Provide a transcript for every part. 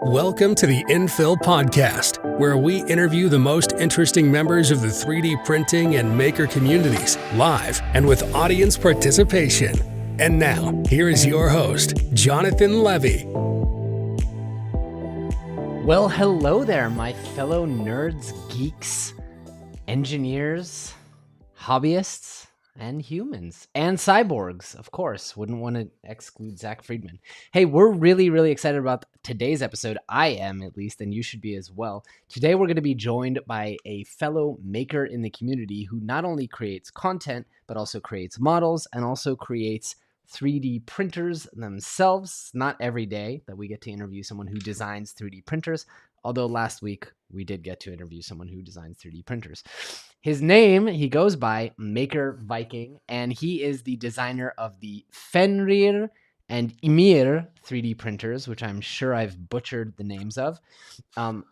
Welcome to the Infill Podcast, where we interview the most interesting members of the 3D printing and maker communities live and with audience participation. And now, here is your host, Jonathan Levy. Well, hello there, my fellow nerds, geeks, engineers, hobbyists, and humans, and cyborgs, of course. Wouldn't want to exclude Zach Friedman. Hey, we're really excited about today's episode. I am, at least, and you should be as well. Today, we're going to be joined by a fellow maker in the community who not only creates content, but also creates models and also creates 3D printers themselves. Not every day that we get to interview someone who designs 3D printers, although last week we did get to interview someone who designs 3D printers. His name, he goes by MakerViking, and he is the designer of the Fenrir and Ymir 3D printers, which I'm sure I've butchered the names of.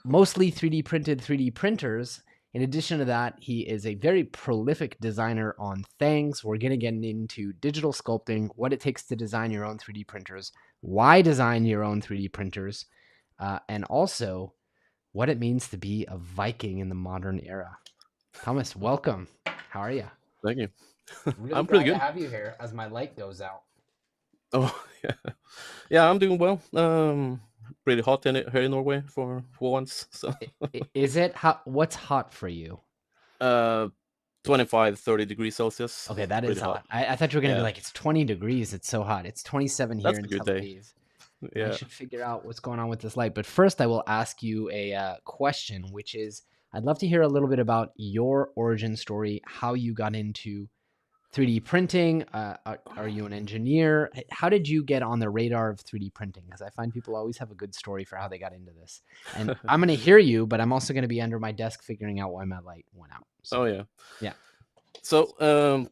Mostly 3D printed 3D printers. In addition to that, he is a very prolific designer on things. We're going to get into digital sculpting, what it takes to design your own 3D printers, why design your own 3D printers, and also what it means to be a Viking in the modern era. Thomas, welcome. How are you? Thank you. Really I'm pretty good to have you here as my light goes out. Oh, yeah, I'm doing well. Pretty hot here in Norway for once. So, Is it hot? What's hot for you? 25, 30 degrees Celsius. Okay, that is Pretty hot. I thought you were gonna be Yeah. like, it's 20 degrees. It's so hot. It's 27 here That's in a good Tel day. Aviv. I Yeah. should figure out what's going on with this light. But first, I will ask you a question, which is, I'd love to hear a little bit about your origin story, how you got into 3D printing. Are you an engineer? How did you get on the radar of 3D printing? Because I find people always have a good story for how they got into this. And I'm going to hear you, but I'm also going to be under my desk figuring out why my light went out. So, Oh, yeah. Yeah. So,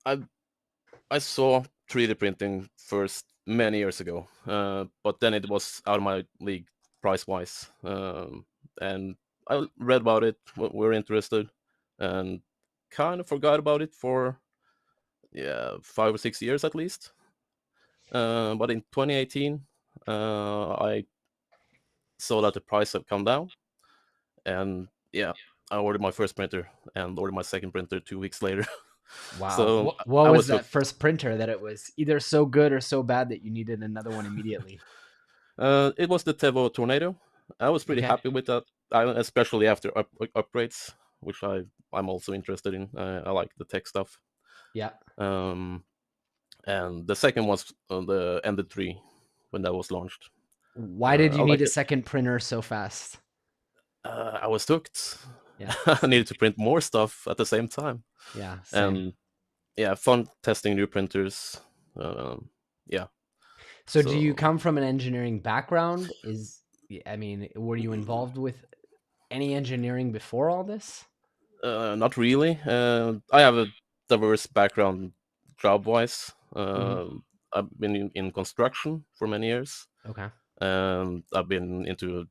I saw 3D printing first many years ago, but then it was out of my league price-wise. And I read about it, were interested, and kind of forgot about it for 5 or 6 years at least. But in 2018, I saw that the price had come down, and I ordered my first printer and ordered my second printer 2 weeks later. Wow. So what I was was that hooked. first printer that it was either so good or so bad that you needed another one immediately? It was the Tevo Tornado. I was pretty Okay. happy with that, especially after upgrades, which I'm also interested in. I like the tech stuff. Yeah. And the second was the Ender 3 when that was launched. Why did you I need liked a it. second printer so fast? I was hooked. Yeah. I needed to print more stuff at the same time. Yeah. Same. And fun testing new printers. Yeah. So do you So come from an engineering background? Were you involved with any engineering before all this? not really. I have a diverse background job-wise. I've been in construction for many years. Okay. I've been into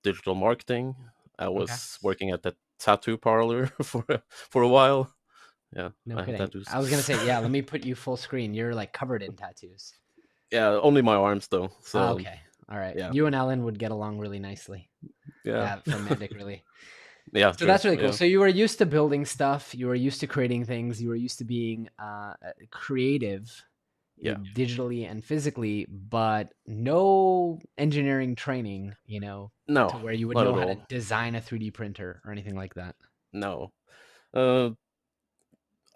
digital marketing. I Okay. was working at the tattoo parlor for a while. Yeah, No I have kidding. tattoos. I was gonna say, yeah, let me put you full screen. You're like covered in tattoos. Yeah, only my arms though. So Okay. All right. yeah. You and Ellen would get along really nicely. Yeah. From Mandic, really. Yeah. So True. that's really cool. Yeah. So you were used to building stuff. You were used to creating things. You were used to being creative, Yeah. digitally and physically, but no engineering training, No, to where you would not know at how to all. design a 3D printer or anything like that. No. Uh,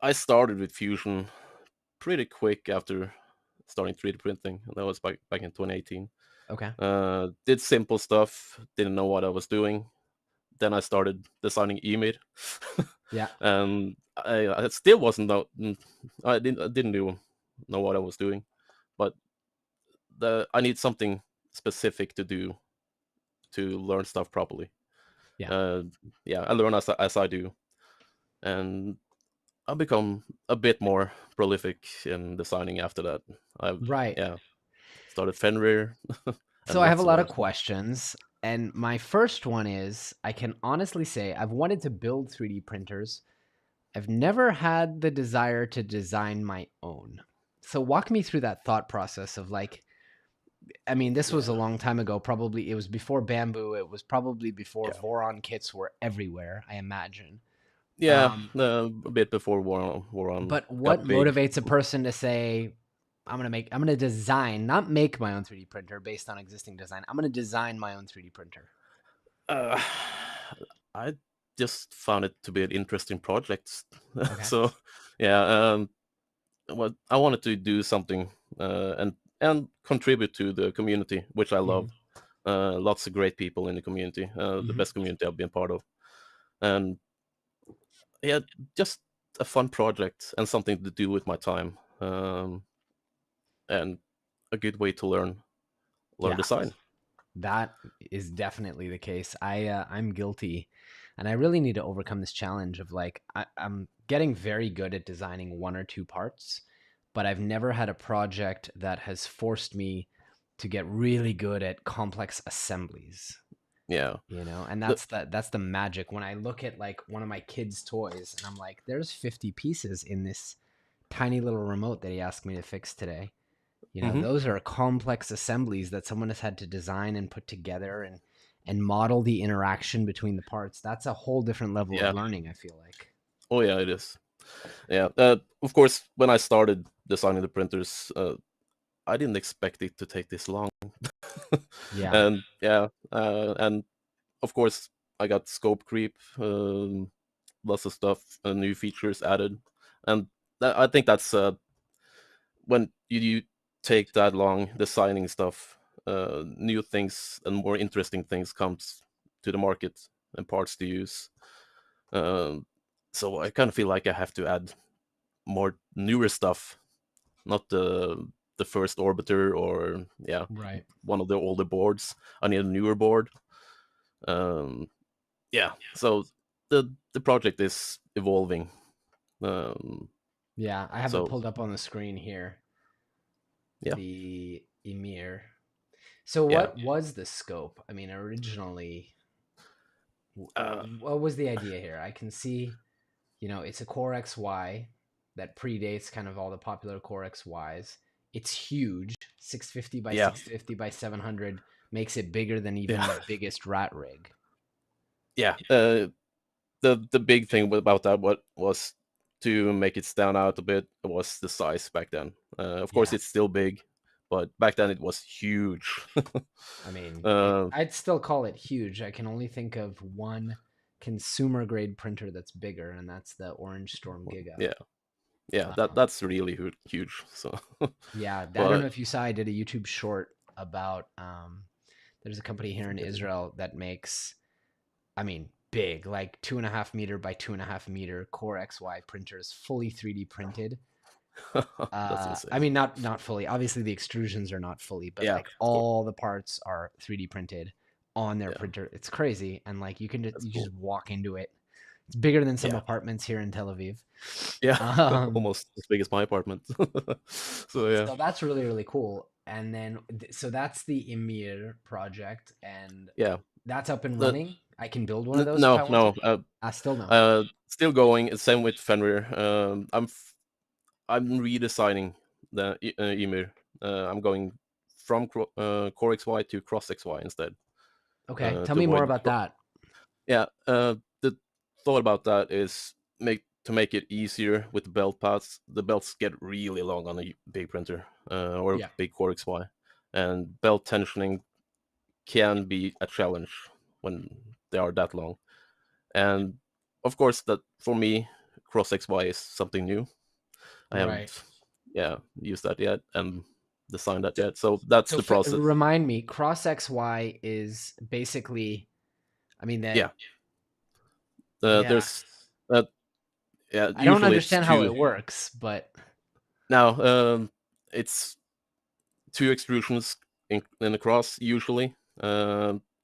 I started with Fusion pretty quick after starting 3D printing. That was back in 2018. Okay. Did simple stuff. Didn't know what I was doing. Then I started designing Ymir. Yeah. And I still wasn't I didn't know what I was doing, but I need something specific to do to learn stuff properly. Yeah. I learn as I do, and I become a bit more prolific in designing after that. I've Right. started Fenrir. So and I have a lots lot other of stuff. questions. And my first one is, I can honestly say I've wanted to build 3D printers. I've never had the desire to design my own. So walk me through that thought process of like, I mean, this was a Yeah, long time ago. Probably it was before bamboo. It was probably before yeah, Voron kits were everywhere, I imagine. yeah. Um, A bit before War on but what got big. motivates a person to say, I'm gonna design, not make my own 3D printer based on existing design. I'm gonna design my own 3D printer. Uh, I just found it to be an interesting project. Okay. So, yeah, what I wanted to do something and contribute to the community, which I Hmm. love. Lots of great people in the community, the Hmm. best community I've been part of, and yeah, just a fun project and something to do with my time, and a good way to learn Yeah, design. that is definitely the case. I'm guilty, and I really need to overcome this challenge of like I'm getting very good at designing one or two parts, but I've never had a project that has forced me to get really good at complex assemblies. Yeah, And the, that's the magic. When I look at like one of my kids' toys, and I'm like, there's 50 pieces in this tiny little remote that he asked me to fix today. hmm Those are complex assemblies that someone has had to design and put together and model the interaction between the parts. That's a whole different level of yeah. learning, I feel like. Oh yeah, it is. Yeah, of course, when I started designing the printers, I didn't expect it to take this long. Yeah. And yeah, and of course, I got scope creep, lots of stuff, new features added, and I think that's when you take that long designing stuff, new things and more interesting things comes to the market and parts to use. Um, so I kind of feel like I have to add more newer stuff, not the first orbiter or yeah, Right. one of the older boards. I need a newer board. Um, yeah, so the project is evolving. Um, Yeah, I have it so pulled up on the screen here. yeah, The Ymir. So yeah, what was the scope? I mean, originally, uh, what was the idea here? I can see, it's a Core XY that predates kind of all the popular Core XYs. It's huge, 650 by yeah, 650 by 700, makes it bigger than even yeah, the biggest rat rig. yeah. The big thing about that what was to make it stand out a bit was the size back then. Of course, Yeah. it's still big, but back then it was huge. I mean, uh, I'd still call it huge. I can only think of one consumer grade printer that's bigger, and that's the Orange Storm Giga. yeah, yeah. Um, That's really huge. So, yeah, I don't but know if you saw, I did a YouTube short about there's a company I here in forget it. Israel that makes, I mean, big, like 2.5 meter by 2.5 meter Core XY printers, fully 3D printed. That's I insane. mean, not fully. Obviously, the extrusions are not fully, but Yeah, like of course. all the parts are 3D printed on their Yeah, printer. It's crazy, and like that's you cool. just walk into it. It's bigger than some Yeah, apartments here in Tel Aviv. yeah, Um, almost as big as my apartment. So yeah, so that's really really cool. And then so that's the Ymir project, and yeah. that's up and The, running. I can build one of those if no, I want to. no. I still no. Still going. Same with Fenrir. I'm redesigning the Ymir. I'm going from Core XY to Cross XY instead. Okay, tell To me more avoid about that. yeah. The thought about that is make it easier with the belt paths. The belts get really long on a big printer or Yeah. big Core XY, and belt tensioning can be a challenge when they are that long. And of course, that for me, Cross XY is something new. I Right. haven't, yeah, used that yet and designed that yet. So that's So the process. remind me, Cross XY is basically, I mean that, Yeah, yeah. there's, uh, yeah, I don't usually it's understand how two. it works, but Now, it's two extrusions in the cross usually.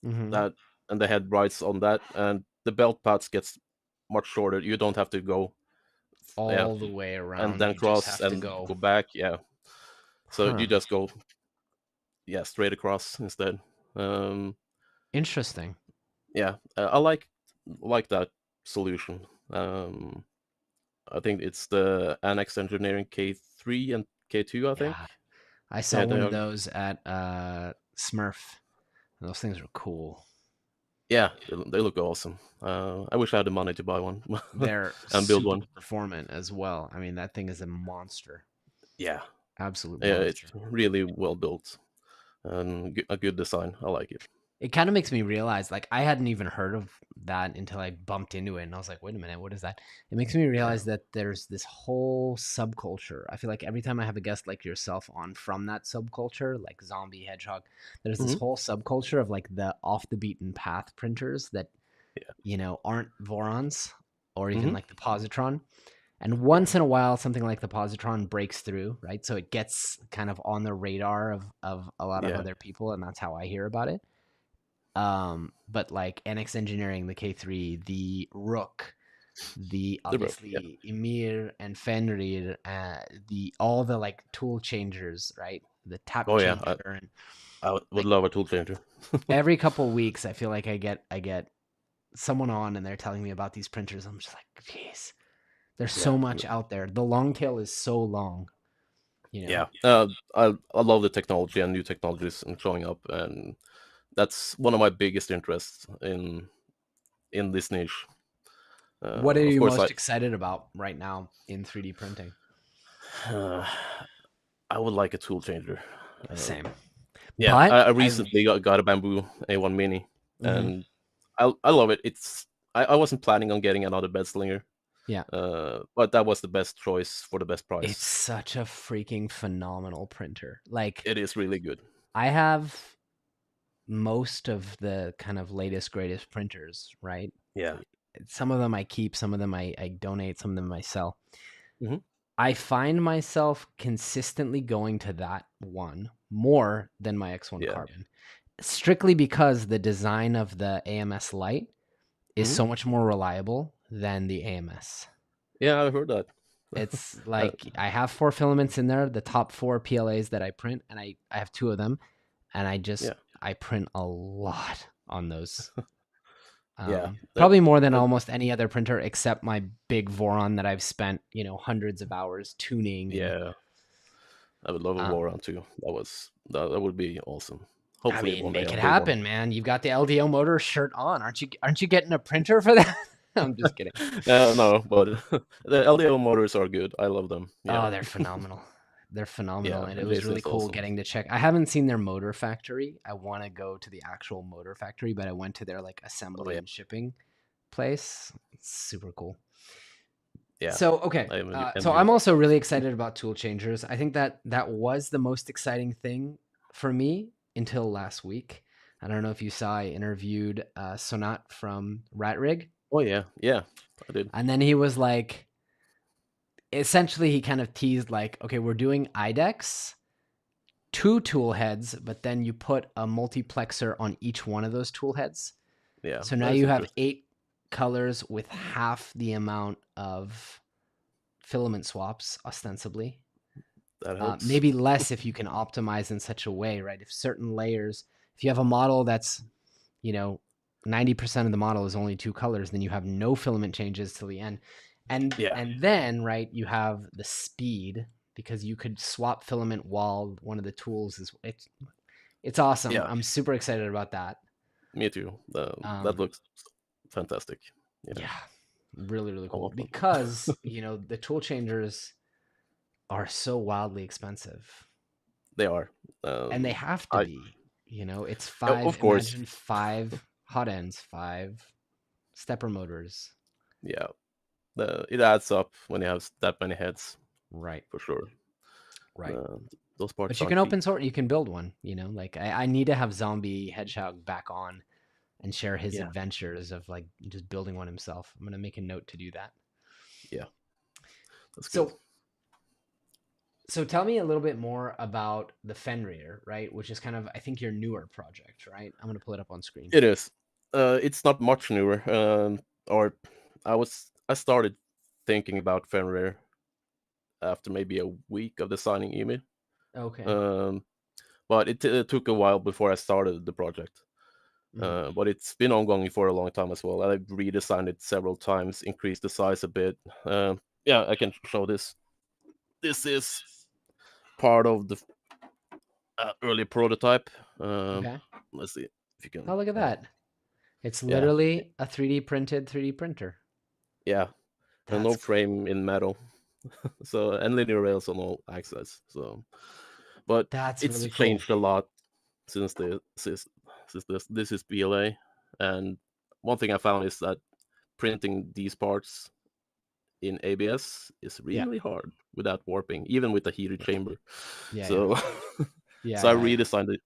mhm, That and the head rides on that, and the belt paths gets much shorter. You don't have to go, yeah, all the way and around, then you just cross have to and go. go back. Yeah, so you Huh. just go, yeah, straight across instead. Um, Interesting. yeah, I like that solution. I think it's the Annex Engineering K3 and K2, I think. Yeah. I saw Yeah, one of those at Smurf. Those things are cool. yeah, they look awesome. I wish I had the money to buy one They're and build super one. performant as well. I mean, that thing is a monster. Yeah, Absolute yeah, it's monster. really well built and a good design. I like it. It kind of makes me realize, like, I hadn't even heard of that until I bumped into it, and I was like, "Wait a minute, what is that?" It makes me Yeah. realize that there's this whole subculture. I feel like every time I have a guest like yourself on from that subculture, like zombie, hedgehog, there's this Hmm. whole subculture of like the off the beaten path printers that Yeah. aren't Vorons or even Hmm. like the positron. And Yeah. once in a while, something like the positron breaks through, right? So it gets kind of on the radar of a lot of Yeah. other people, and that's how I hear about it. But like NX Engineering, the K3, the Rook, the The rope. Yeah. obviously Ymir and Fenrir, the all the like tool changers, right? The tap Oh yeah, changer, and I would like love a tool changer. every couple weeks, I feel like I get someone on and they're telling me about these printers. I'm just like, jeez, there's Yeah. so much out there. The long tail is so long, you know. Yeah. I love the technology and new technologies and showing up, and that's one of my biggest interests in this niche. What are Of you course, most excited about right now in 3D printing? uh, I would like a tool changer. Uh, Same. yeah, But I I recently got a Bamboo A1 Mini, mhm, and I love it. I wasn't planning on getting another bed slinger, yeah, but that was the best choice for the best it's price. such a freaking phenomenal printer. Like It is really good. I have most of the kind of latest greatest printers, right? Yeah. Some of them I keep, some of them I donate, some of them I sell. Hmm. I find myself consistently going to that one more than my X1 Yeah. Carbon, strictly because the design of the AMS Lite is Hmm. so much more reliable than the AMS. Yeah, I heard that. It's uh, like I have 4 filaments in there, the top 4 PLAs that I print, and I have 2 of them, and yeah. I print a lot on those. Yeah. Probably more than Uh, almost any other printer except my big Voron that I've spent, hundreds of hours tuning and yeah. I would love a um, war round too. That would be awesome. I Hopefully mean, one day make I'll it build one. happen, man. You've got the LDO motor shirt on. Aren't you getting a printer for that? I'm just kidding. No, but the LDO motors are good. I love them. Yeah. Oh, they're phenomenal. They're phenomenal. Yeah. And it And was Jason really is cool awesome. getting to check. I haven't seen their motor factory. I want to go to the actual motor factory, but I went to their like Oh assembly yeah. and shipping place. It's super cool. Yeah. So, okay. I am So I'm envious. also really excited about tool changers. I think that was the most exciting thing for me until last week. I don't know if you saw, I interviewed Sonat from Rat Rig, Oh yeah. Yeah. I did. and then he was like, essentially, he kind of teased like, okay, we're doing IDEX, 2 tool heads, but then you put a multiplexer on each one of those tool heads. Yeah. So now That is you have interesting. 8 colors with half the amount of filament swaps, ostensibly. That helps. Maybe less if you can optimize in such a way, right? If certain layers, if you have a model that's, you know, 90% of the model is only 2 colors, then you have no filament changes till the end. Yeah. And then, right, you have the speed because you could swap filament while one of the tools is it's awesome. Yeah. I'm super excited about that. Me too. That Um, looks fantastic. Yeah. yeah, really, really I cool want one. because, the tool changers are so wildly expensive. They are. And they have to I be. It's Of five. course. Imagine 5 hot ends, 5 stepper motors. Yeah. It adds up when you have that many heads Right, for sure. right. Uh, those parts But you aren't can cheap. open source. You can build one. Like I need to have Zombie Hedgehog back on and share his Yeah. adventures of like just building one himself. I'm gonna make a note to do that. Yeah. That's good. So so tell me a little bit more about the Fenrir, right? Which is kind of I think your newer project, right? I'm gonna pull it up on screen. It is. It's not much newer. Or I started thinking about Fenrir after maybe a week of designing Ymir. Okay. Um, but it took a while before I started the project. Mhm. But it's been ongoing for a long time as well. I've redesigned it several times, increased the size a bit. Yeah, I can show this. This is part of early prototype. Okay. Let's see if you can. Oh, look at that. It's Yeah, literally a 3D printed 3D printer. yeah, and no That's frame in metal. So and linear rails on all axes. So, but that's it's really cool. changed a lot since this is BLA. And one thing I found is that printing these parts in ABS is Yeah. really hard without warping, even with the heated chamber. Yeah, yeah. So, Yeah, so I yeah, yeah. redesigned it,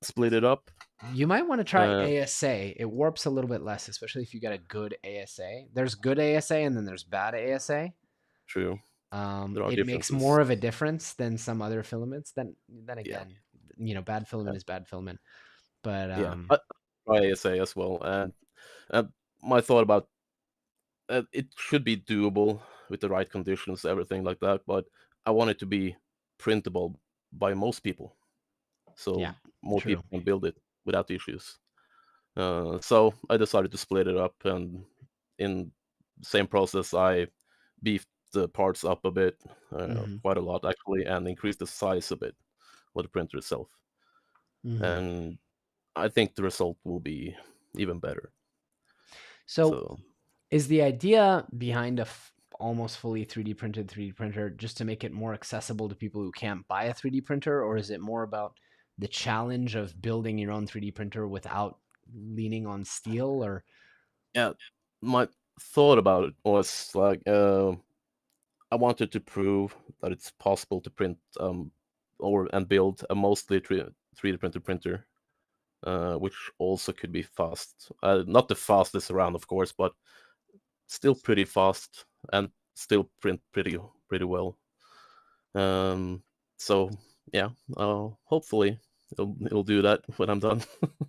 split it up. You might want to try Uh, ASA. It warps a little bit less, especially if you get a good ASA. There's good ASA and then there's bad ASA. True, there are It makes differences. more of a difference than some other filaments. Then Yeah, again, bad uh, filament is bad filament. But yeah. I try ASA as well, and uh, my thought about it should be doable with the right conditions, everything like that. But I want it to be printable by most people, yeah, so more true. people can build it without issues. So I decided to split it up, and in the same process, I beefed the parts up a bit, Hmm. quite a lot actually, and increased the size a bit of the printer itself. Hmm. And I think the result will be even better. So So is the idea behind a almost fully 3D printed 3D printer just to make it more accessible to people who can't buy a 3D printer, or is it more about the challenge of building your own 3D printer without leaning on steel? Or yeah, my thought about it was like I wanted to prove that it's possible to print or and build a mostly 3D printed printer, which also could be fast. Not the fastest around, of course, but still pretty fast and still print pretty well. Um, so yeah, hopefully it'll do that when I'm done.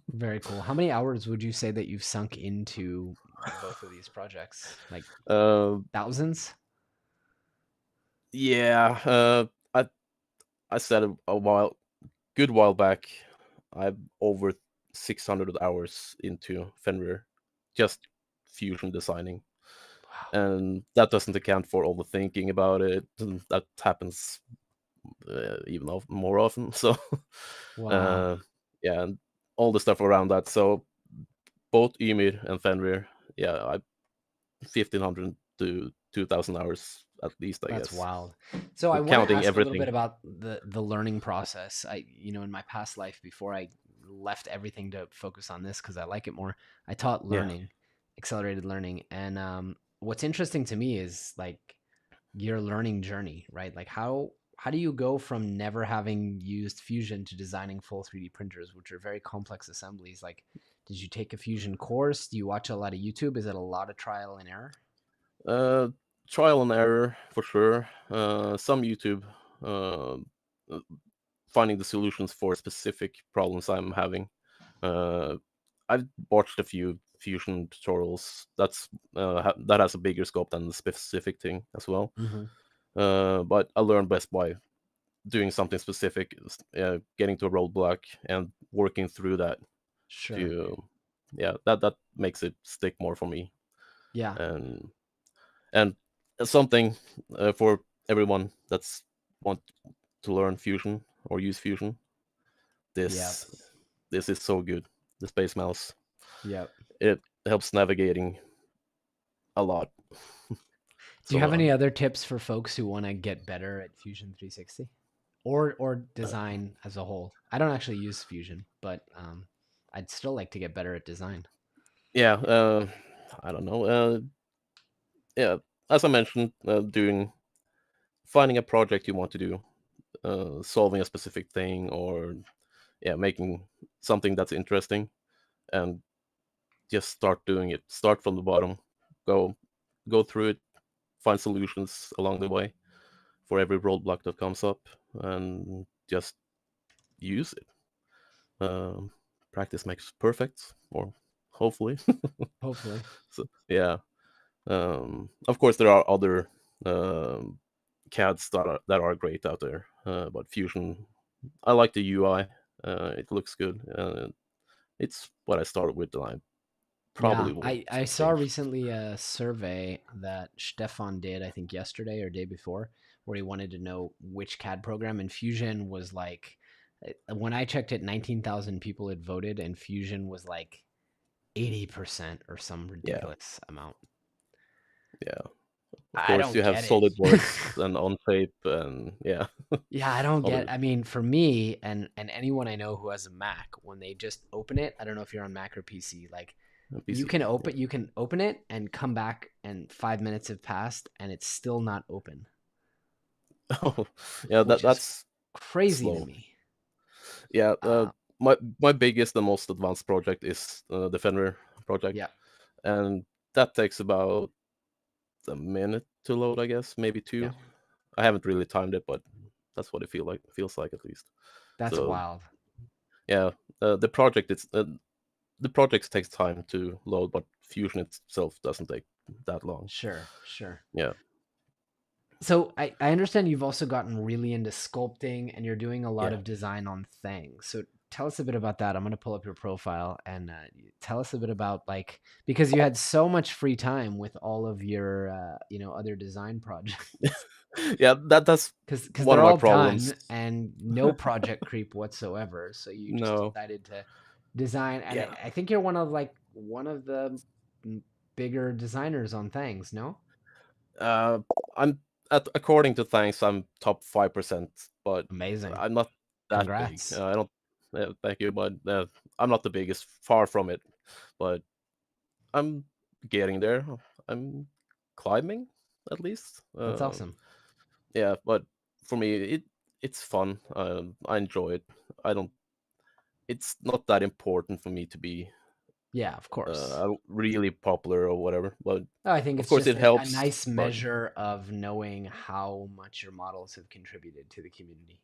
very cool. How many hours would you say that you've sunk into both of these projects? Like uh, thousands? yeah, I said good while back. I've over 600 hours into Fenrir, just fusion designing, Wow. and that doesn't account for all the thinking about it. And that happens even more often. So, Wow. uh, yeah, and all the stuff around that. So both Ymir and Fenrir, yeah, 1,500 to 2,000 hours at least, I That's guess, wild. So I want to counting ask a little bit everything. about the learning process. In my past life, before I left everything to focus on this because I like it more, I taught Yeah. learning, accelerated learning, and what's interesting to me is like your learning journey, right? Like how do you go from never having used Fusion to designing full 3D printers, which are very complex assemblies? Like, did you take a Fusion course? Do you watch a lot of YouTube? Is it a lot of trial and error? Uh, Trial and error for sure. Some YouTube, uh, uh, finding the solutions for specific problems I'm having. Uh, I've watched a few Fusion tutorials. That has a bigger scope than the specific thing as well. Mm-hmm. But I learned best by doing something specific, getting to a roadblock and working through that. Sure. To Yeah, that makes it stick more for me. Yeah. And and something for everyone that's want to learn Fusion or use Fusion. Yep. This this is so good. The Space Mouse. Yep. It helps navigating a lot. Do you So have any other tips for folks who want to get better at Fusion 360 or design as a whole? I don't actually use Fusion, but I'd still like to get better at design. yeah, I don't know. Yeah, as I mentioned, doing finding a project you want to do, solving a specific thing, or yeah, making something that's interesting, and just start doing it. Start from the bottom, go go through it, find solutions along the way for every roadblock that comes up, and just use it. Um, Practice makes perfect, or hopefully. Hopefully. So yeah, of course there are other CADs that are great out there, but Fusion, I like the UI. It looks good. It's what I started with, and I Yeah, probably won't I saw change. recently a survey that Stefan did, I think yesterday or day before, where he wanted to know which CAD program, and Fusion was like When I checked it, 19,000 people had voted, and Fusion was like 80% or some Yeah, ridiculous amount. yeah. Of I course, don't you have get it. SolidWorks and Onshape, and yeah, Yeah, I don't get. other I mean, for me and anyone I know who has a Mac, when they just open it, I don't know if you're on Mac or PC. Like PC. Yeah. you can open it and come back, and 5 minutes have passed, and it's still not open, Oh, yeah. which is That's crazy to slow. me. Yeah. Uh, My biggest and most advanced project is the Fenrir project, yeah, and that takes about a minute to load, I guess, maybe yeah, two. I haven't really timed it, but that's what it feels like at least. that's So wild. yeah, the project the project takes time to load, but Fusion itself doesn't take that long. Sure, sure. Yeah, So I understand you've also gotten really into sculpting, and you're doing a lot yeah. of design on things. So tell us a bit about that. I'm going to pull up your profile and tell us a bit about, like, because you had so much free time with all of your other design projects, Yeah, that's because one they're of my all problems. done and no project creep whatsoever. So you just No, decided to design, and yeah. I think you're one of the bigger designers on things. No, Uh, I'm according to Thanks, I'm top 5%, but amazing. I'm not that big. Congrats. I don't. Thank you, but I'm not the biggest. Far from it, but I'm getting there. I'm climbing at least. That's awesome. Yeah, but for me, it's fun. I enjoy it. I don't. It's not that important for me to be Yeah, of course. really popular or whatever. But Oh, I think of it's course, just it a helps. nice But measure of knowing how much your models have contributed to the community.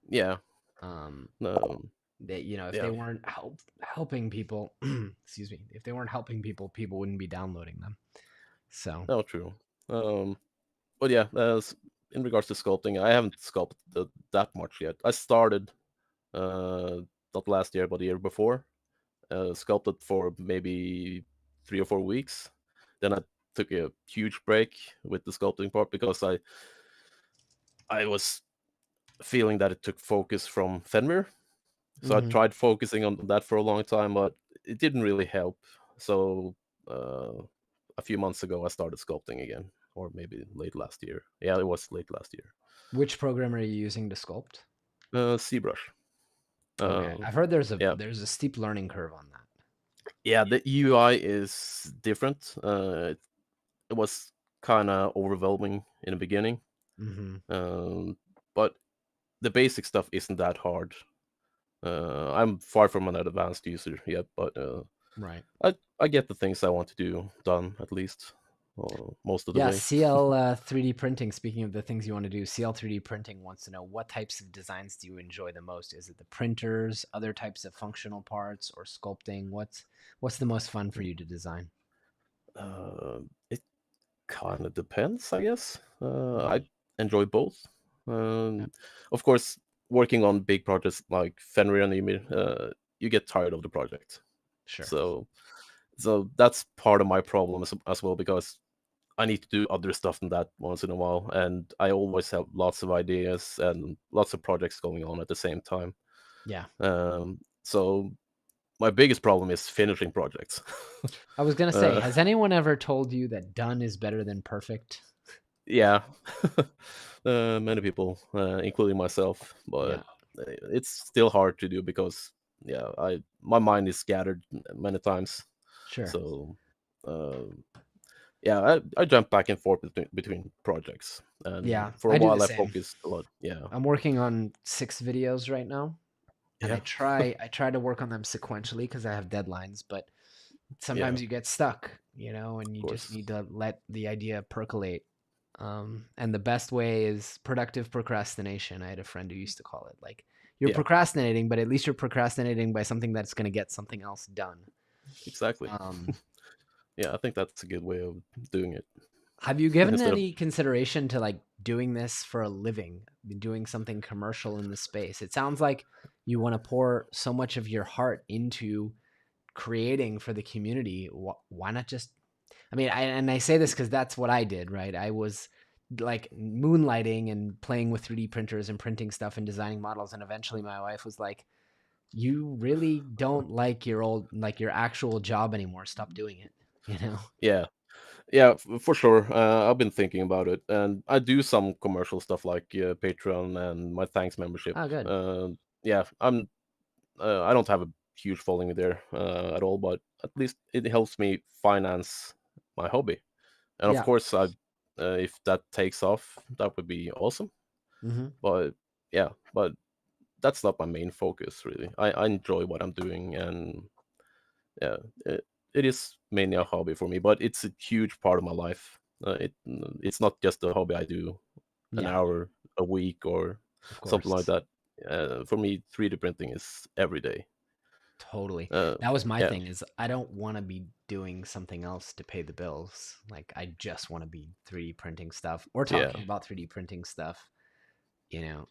yeah, Um, um, that if they yeah, weren't helping people, excuse me, if they weren't helping people, people wouldn't be downloading them. So, no, true. Um, but yeah, in regards to sculpting, I haven't sculpted that much yet. I started not last year, but the year before. Sculpted for maybe 3 or 4 weeks. Then I took a huge break with the sculpting part because I was feeling that it took focus from Fenrir. So I mhm. tried focusing on that for a long time, but it didn't really help. So uh, a few months ago, I started sculpting again, or maybe late last year. Yeah, it was late last year. Which program are you using to sculpt? ZBrush. Okay, Uh, I've heard yeah, there's a steep learning curve on that. yeah. The UI is different. It was kind of overwhelming in the beginning, Hmm. um, but the basic stuff isn't that hard. I'm far from an advanced user yet, but Right. I get the things I want to do done at least most of the Yeah, way. CL 3D printing. Speaking of the things you want to do, CL 3D printing wants to know, what types of designs do you enjoy the most? Is it the printers, other types of functional parts, or sculpting? What's the most fun for you to design? It kind of depends, I guess. I enjoy both. Yeah, Of course, working on big projects like Fenrir and Ymir, you get tired of the project. sure. So that's part of my problem as well because I need to do other stuff than that once in a while, and I always have lots of ideas and lots of projects going on at the same time. Yeah. So my biggest problem is finishing projects. I was gonna say, uh, has anyone ever told you that done is better than perfect? yeah, many people, including myself, but Yeah, it's still hard to do because yeah, I my mind is scattered many times. sure. So uh, yeah, I jump back and forth between projects, and Yeah, for a I do the while I same. focused a lot. Yeah, I'm working on 6 videos right now, and yeah, I try to work on them sequentially because I have deadlines, but yeah, sometimes you get stuck, and of you just course. need to let the idea percolate. And the best way is productive procrastination. I had a friend who used to call it, like, you're Yeah, procrastinating, but at least you're procrastinating by something that's going to get something else done. exactly. Um, Yeah, I think that's a good way of doing it have you given instead of any consideration to, like, doing this for a living, doing something commercial in the space? It sounds like you want to pour so much of your heart into creating for the community. Why not just, I mean, and I say this because that's what I did, right? I was like moonlighting and playing with 3D printers and printing stuff and designing models. And eventually my wife was like, you really don't like your actual job anymore. Stop doing it, you know? Yeah, yeah, for sure. I've been thinking about it, and I do some commercial stuff like Patreon and my Thanks membership. Oh, good. Yeah, I don't have a huge following there at all, but at least it helps me finance my hobby. And of Yeah. course, if that takes off, that would be awesome. Mm-hmm. But yeah, but that's not my main focus really. I enjoy what I'm doing, and yeah, it is mainly a hobby for me, but it's a huge part of my life. It's not just a hobby I do an Yeah, hour a week or of something like course. that. For me, 3D printing is every day. Totally. Uh, That was my yeah, thing is I don't want to be doing something else to pay the bills. Like I just want to be 3D printing stuff or yeah, talking about 3D printing stuff, you know.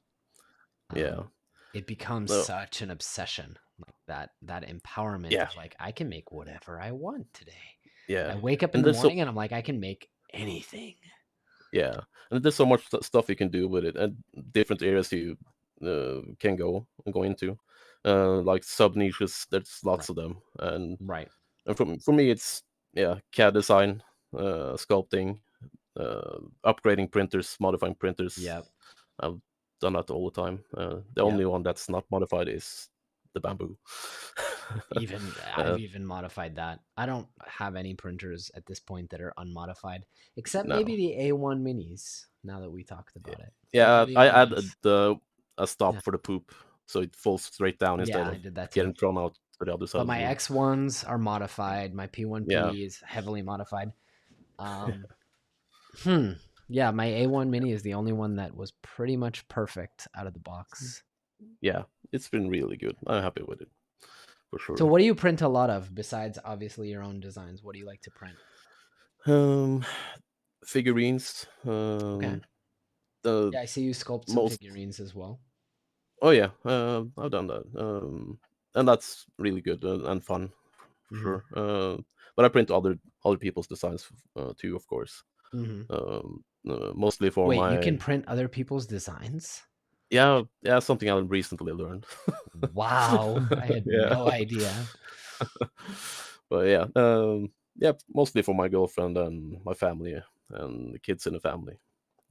yeah, Um it becomes no, such an obsession. Like that empowerment yeah, of like I can make whatever I want today. yeah. I wake up in And the there's so morning and I'm like I can make anything. yeah, and there's so much stuff you can do with it, and different areas you can go into, like sub niches. There's Right. lots of them, and Right. for me, it's yeah, CAD design, sculpting, upgrading printers, modifying printers. Yep. I've done that all the time. The Yep. only one that's not modified is the bamboo. Even I've uh, even modified that. I don't have any printers at this point that are unmodified, except maybe no, the A1 minis. Now that we talked yeah, about it, those are yeah. the I only added ones. a stop Yeah, for the poop, so it falls straight down yeah, instead I of did that too. getting thrown out to the other side But of the my room. X1s are modified. My Yeah, P1P is heavily modified. Um, hmm. Yeah, my A1 mini is the only one that was pretty much perfect out of the box. yeah. It's been really good. I'm happy with it for So, sure. what do you print a lot of besides obviously your own designs? What do you like to print? Um, figurines. Okay. The Yeah, I see you sculpt some most. figurines as well. Oh yeah, I've done that, and that's really good and fun for Mm-hmm. sure. But I print other people's designs too, of course. Mm-hmm. Mostly for Wait, you my can print other people's designs? yeah something I recently learned. Wow, I had Yeah, no idea. but yeah, mostly for my girlfriend and my family and the kids in the family.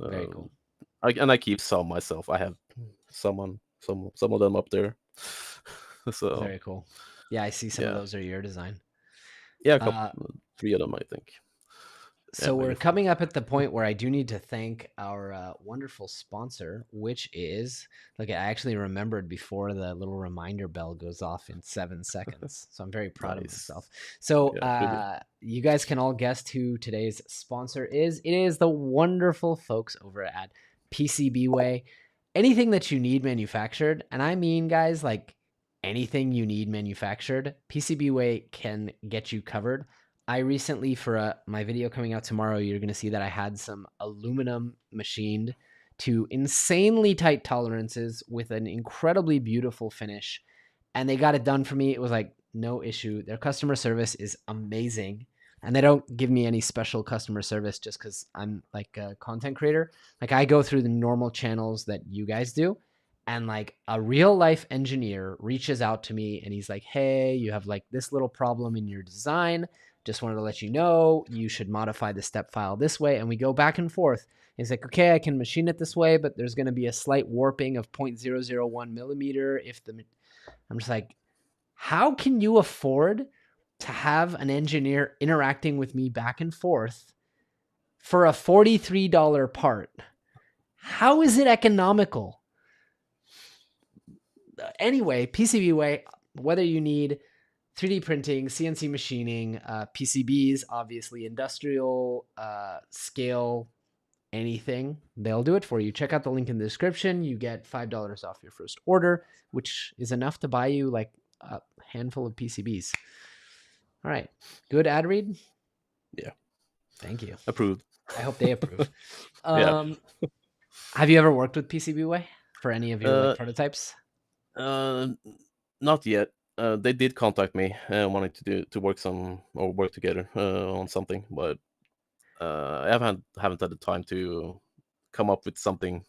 Very cool. Um, I keep some myself. I have some of them up there. So Very cool. Yeah, I see some of yeah, those are your design. yeah, a couple, Uh, 3 of them, I think. Yeah, so we're maybe four. coming up at the point where I do need to thank our wonderful sponsor, which is look. I actually remembered before the little reminder bell goes off in 7 seconds, so I'm very proud of Nice. myself. So Yeah, good job. you guys can all guess who today's sponsor is. It is the wonderful folks over at PCBWay. Anything that you need manufactured, and I mean, guys, like anything you need manufactured, PCBWay can get you covered. I recently, for my video coming out tomorrow, you're going to see that I had some aluminum machined to insanely tight tolerances with an incredibly beautiful finish. And they got it done for me. It was like no issue. Their customer service is amazing. And they don't give me any special customer service just because I'm like a content creator. Like I go through the normal channels that you guys do. And like a real life engineer reaches out to me and he's like, hey, you have like this little problem in your design. Just wanted to let you know you should modify the step file this way. And we go back and forth. He's like, okay, I can machine it this way, but there's going to be a slight warping of 0.001 millimeter. I'm just like, how can you afford to have an engineer interacting with me back and forth for a $43 part? How is it economical? Anyway, PCBWay, whether you need 3D printing, CNC machining, PCBs, obviously industrial scale, anything, they'll do it for you. Check out the link in the description. You get $5 off your first order, which is enough to buy you like a handful of PCBs. All right. Good ad read? Yeah, Thank you. approved. I hope they approve. Yeah. Have you ever worked with PCBWay for any of your like Uh, prototypes? uh, Not yet. They did contact me, wanting to work together on something, but I haven't had the time to come up with something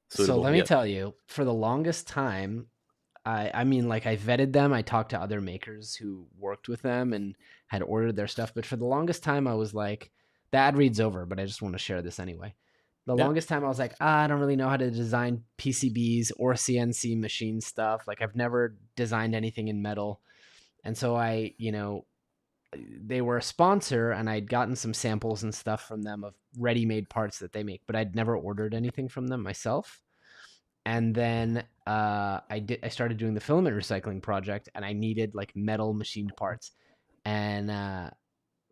So suitable let me yet. tell you, for the longest time, I mean, like I vetted them. I talked to other makers who worked with them and had ordered their stuff. But for the longest time, I was like, the ad reads over, but I just want to share this anyway. The Yeah, longest time I was like, I don't really know how to design PCBs or CNC machine stuff. Like I've never designed anything in metal. And so they were a sponsor and I'd gotten some samples and stuff from them of ready-made parts that they make, but I'd never ordered anything from them myself. And then I started doing the filament recycling project and I needed like metal machined parts. And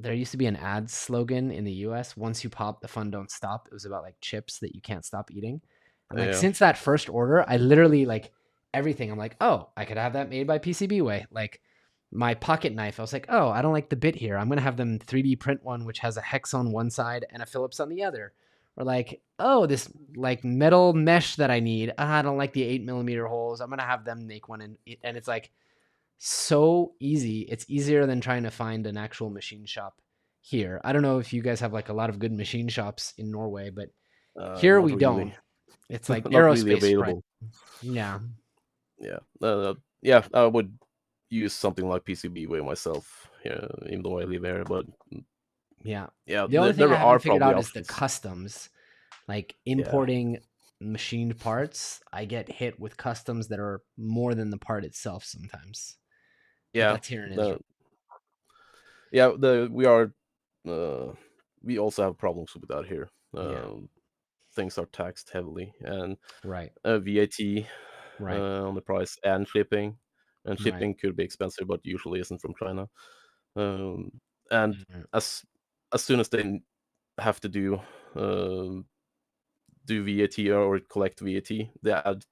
there used to be an ad slogan in the US, once you pop, the fun don't stop. It was about like chips that you can't stop eating. And like yeah, since that first order, I literally like everything. I'm like, oh, I could have that made by PCB way. Like my pocket knife, I was like, oh, I don't like the bit here. I'm gonna have them 3D print one which has a hex on one side and a Phillips on the other. Or like, oh, this like metal mesh that I need. I don't like the 8mm holes. I'm gonna have them make one, and it's like so easy. It's easier than trying to find an actual machine shop here. I don't know if you guys have like a lot of good machine shops in Norway, but here not we really, don't. It's like not really aerospace, right? available. Yeah, Yeah, yeah, I would use something like PCBWay myself, yeah, even though I live here. But yeah. yeah, The only thing I there are haven't figured probably out is the options. customs. Like Yeah, importing machined parts, I get hit with customs that are more than the part itself sometimes. But yeah, that's here in Israel. the yeah the uh, we also have problems with that here. Yeah. Things are taxed heavily, and Right. VAT Right. on the price, and shipping. And Right. shipping could be expensive, but usually isn't from China. Um, and Mhm. as soon as they have to um, do VAT or collect VAT, they add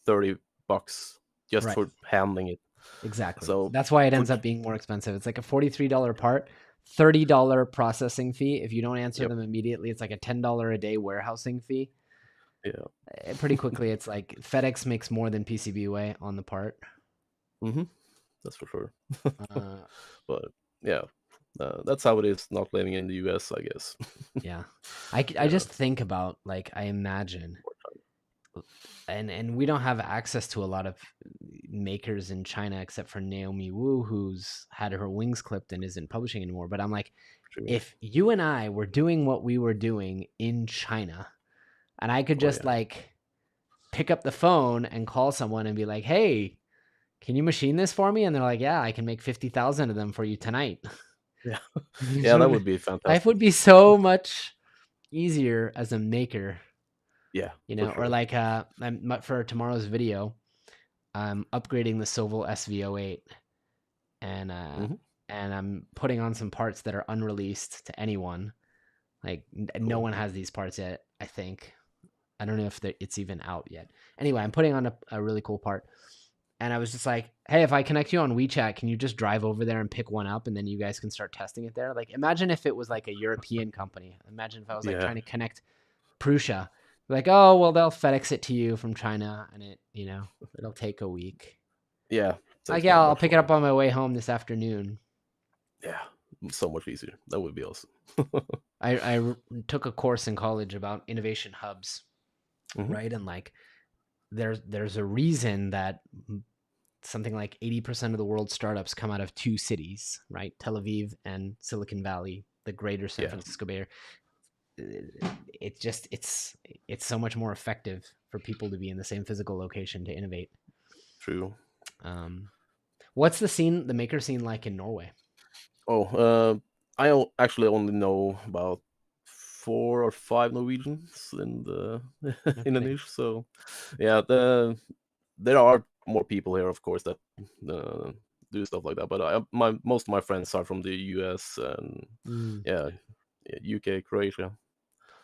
$30 just Right. for handling it. Exactly. So That's why it for ends up being more expensive. It's like a $43 part, $30 processing fee. If you don't answer yep, them immediately, it's like a $10 a day warehousing fee. yeah, Pretty quickly, it's like FedEx makes more than PCBWay on the part. hmm that's for sure. Uh, But yeah, that's how it is not living in the US, I guess. yeah. I Yeah, just think about, like, I imagine, and we don't have access to a lot of makers in China except for Naomi Wu, who's had her wings clipped and isn't publishing anymore. But I'm like, true. if you and I were doing what we were doing in China, and I could Oh just yeah, like pick up the phone and call someone and be like, "Hey, can you machine this for me?" And they're like, "Yeah, I can make 50,000 of them for you tonight." yeah, yeah. That would be Life fantastic. would be so much easier as a maker, Yeah, you for know. Or sure. like, for tomorrow's video, I'm upgrading the Soval SV08, and hmm I'm putting on some parts that are unreleased to anyone. Like, no Cool. one has these parts yet. I think. I don't know if it's even out yet. Anyway, I'm putting on a really cool part. And I was just like, hey, if I connect you on WeChat, can you just drive over there and pick one up and then you guys can start testing it there? Like, imagine if it was like a European company. Imagine if I was like Yeah, trying to connect Prussia. Like, oh, well, they'll FedEx it to you from China and it'll take a week. yeah. Like, Takes yeah, I'll much pick it up longer. on my way home this afternoon. Yeah, so much easier. That would be awesome. I took a course in college about innovation hubs, hmm right? And like, there's a reason that something like 80% of the world's startups come out of two cities, right? Tel Aviv and Silicon Valley, the greater San Yeah, Francisco Bay Area. It's so much more effective for people to be in the same physical location to innovate. true. Um, what's the maker scene like in Norway? Oh, actually only know about 4 or 5 Norwegians in the No in the kidding. niche. So yeah, there are more people here, of course, that uh, do stuff like that. But my most of my friends are from the US and Mm. yeah, UK, Croatia.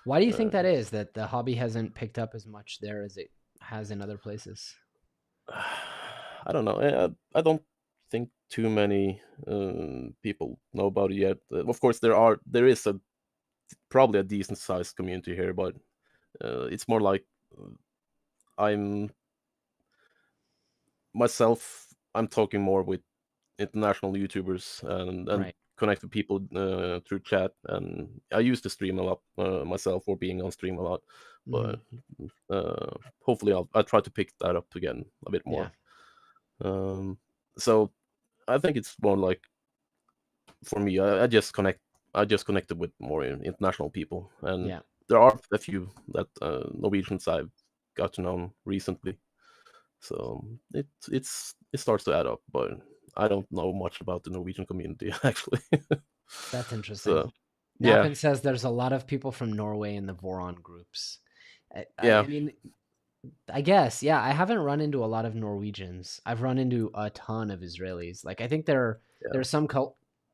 Why do you think Uh, that is, that the hobby hasn't picked up as much there as it has in other places? I don't know. I don't think too many people know about it yet. Of course, there is probably a decent sized community here, but it's more like uh, I'm myself. I'm talking more with international YouTubers and Right. connect with people through chat. And I used to stream a lot myself, or being on stream a lot, but hopefully I'll try to pick that up again a bit Yeah. more. So I think it's more like, for me, I just connected with more international people, and Yeah. there are a few that Norwegians I've got to know recently. So it starts to add up, but I don't know much about the Norwegian community actually. That's interesting. So yeah, Nappen says there's a lot of people from Norway in the Voron groups. I yeah, mean, I guess, yeah, I haven't run into a lot of Norwegians. I've run into a ton of Israelis. Like, I think there yeah, are some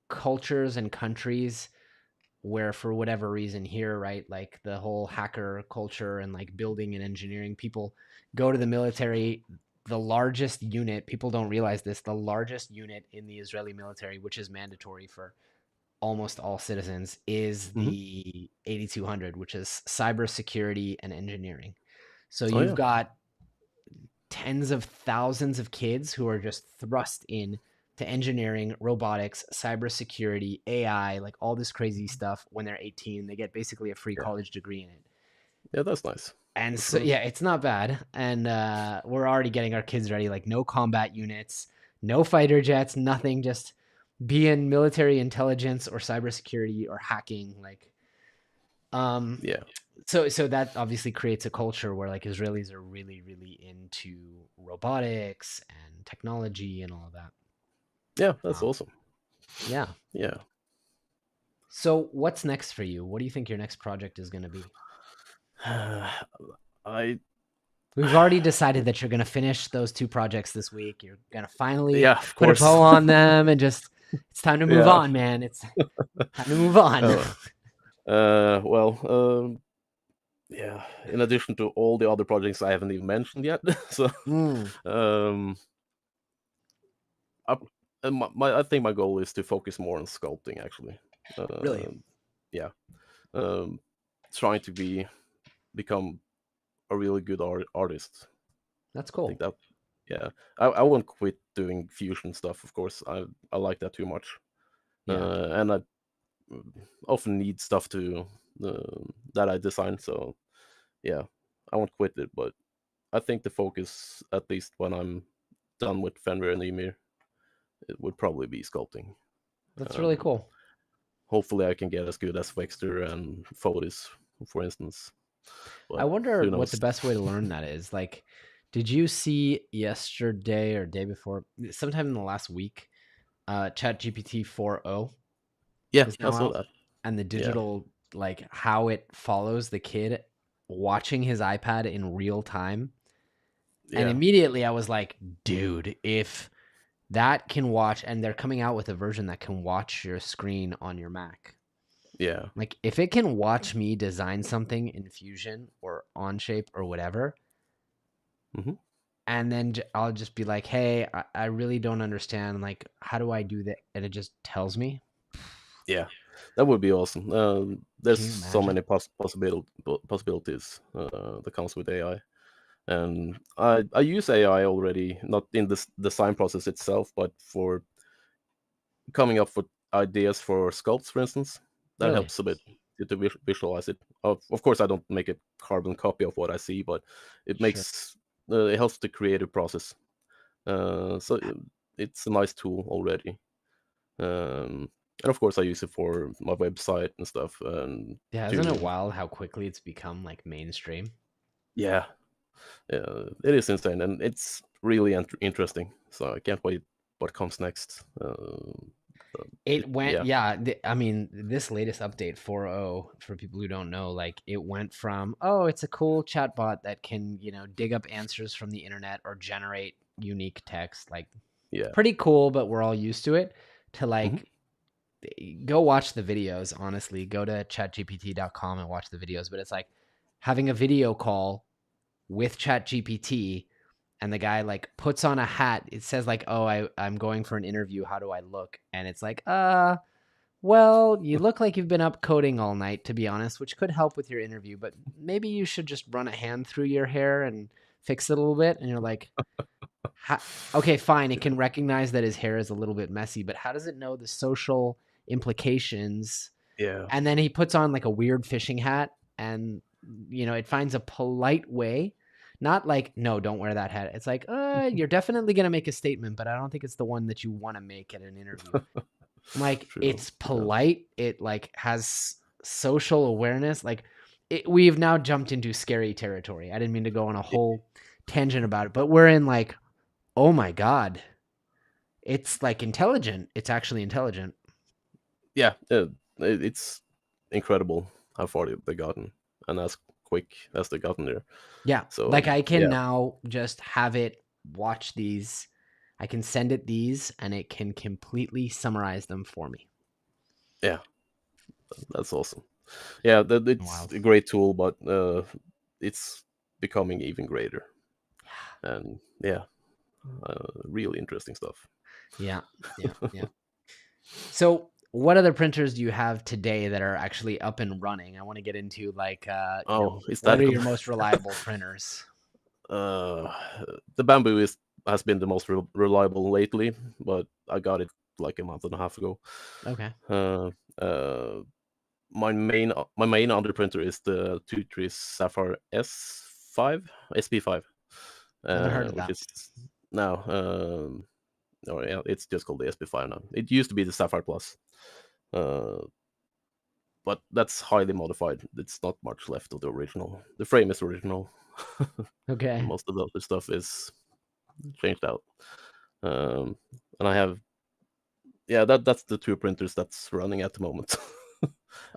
cultures and countries where, for whatever reason, here, right, like the whole hacker culture and like building and engineering, people go to the military. The largest unit, people don't realize this, the largest unit in the Israeli military, which is mandatory for almost all citizens, is hmm, the 8200, which is cybersecurity and engineering. So oh you've yeah, got tens of thousands of kids who are just thrust in to engineering, robotics, cybersecurity, AI, like all this crazy stuff when they're 18. They get basically a free yeah, college degree in it. yeah. That's nice And for so, sure. yeah, it's not bad. And we're already getting our kids ready, like no combat units, no fighter jets, nothing, just be in military intelligence or cybersecurity or hacking. Like, um, Yeah, so that obviously creates a culture where like Israelis are really, really into robotics and technology and all of that. yeah, that's Um, awesome. yeah. Yeah. So what's next for you? What do you think your next project is going to be? I We've already decided that you're going to finish those two projects this week. You're going to finally yeah, of put a course. bow on them and just, it's time to move Yeah. on, man. It's time to move on. Uh, well, yeah. In addition to all the other projects I haven't even mentioned yet, so Mm, um, I, I think my goal is to focus more on sculpting. Actually, really? yeah, um, trying to become a really good artist. That's I think cool. that, yeah, I won't quit doing fusion stuff. Of course, I like that too much, Yeah. and I often need stuff to that I design. So yeah, I won't quit it, but I think the focus, at least when I'm done with Fenrir and Ymir, it would probably be sculpting. That's really Um, cool. Hopefully, I can get as good as Wexter and Fotis, for instance. I But wonder who what knows? the best way to learn that is. Like, did you see yesterday or day before, sometime in the last week, ChatGPT 4.0 Yeah, is I now saw out, that. and the Yeah, digital, like how it follows the kid watching his iPad in real time. And yeah, immediately I was like, dude, if that can watch, and they're coming out with a version that can watch your screen on your Mac. yeah. Like if it can watch me design something in Fusion or Onshape or whatever, Hmm. and then I'll just be like, "Hey, I really don't understand. Like, how do I do that?" And it just tells me. Yeah, that would be awesome. There's Can you so imagine? many possibilities that comes with AI, and I use AI already, not in this design process itself, but for coming up with ideas for sculpts, for instance. That Really? helps a bit to visualize it. Of course, I don't make a carbon copy of what I see, but it Sure. makes it helps the creative process. So it's a nice tool already. And of course, I use it for my website and stuff. And Yeah, isn't it to wild how quickly it's become like mainstream? yeah, it is insane, and it's really interesting. So I can't wait what comes next. It went, Yeah, yeah. I mean, this latest update 4.0, for people who don't know, like it went from, oh, it's a cool chatbot that can, dig up answers from the internet or generate unique text. Like, yeah. pretty cool, but we're all used to it. To Hmm. like, go watch the videos, honestly. Go to chatgpt.com and watch the videos. But it's like having a video call with ChatGPT, and the guy like puts on a hat. It says like, "Oh, I'm going for an interview. How do I look?" And it's like, well, you look like you've been up coding all night, to be honest, which could help with your interview, but maybe you should just run a hand through your hair and fix it a little bit." And you're like, okay, fine. It can recognize that his hair is a little bit messy, but how does it know the social implications? Yeah. And then he puts on like a weird fishing hat, and it finds a polite way, not like, no, don't wear that hat. It's like, you're definitely going to make a statement, but I don't think it's the one that you want to make at an interview. I'm like, True. it's polite. It like has social awareness. Like we've now jumped into scary territory. I didn't mean to go on a whole tangent about it, but we're in like, oh my God, it's like intelligent. It's actually intelligent. Yeah, it's incredible how far they've gotten, and as quick as they've gotten there. Yeah. So Like I can yeah, now just have it watch these. I can send it these and it can completely summarize them for me. yeah, that's awesome. Yeah, it's Wild. a great tool, but it's becoming even greater. And yeah, really interesting stuff. Yeah. Yeah. Yeah. So, what other printers do you have today that are actually up and running? I want to get into like, Oh, is what that are your most reliable printers? uh, the bamboo has been the most reliable lately, but I got it like a month and a half ago. Okay. Uh, uh, my main underprinter is the 23 Sapphire S5 SP5, Haven't heard of which that. is now or yeah, it's just called the SP5 now. It used to be the Sapphire Plus, uh, but that's highly modified. It's not much left of the original. The frame is original. Okay. Most of the other stuff is changed out. Um, and I have, yeah, that's the two printers that's running at the moment.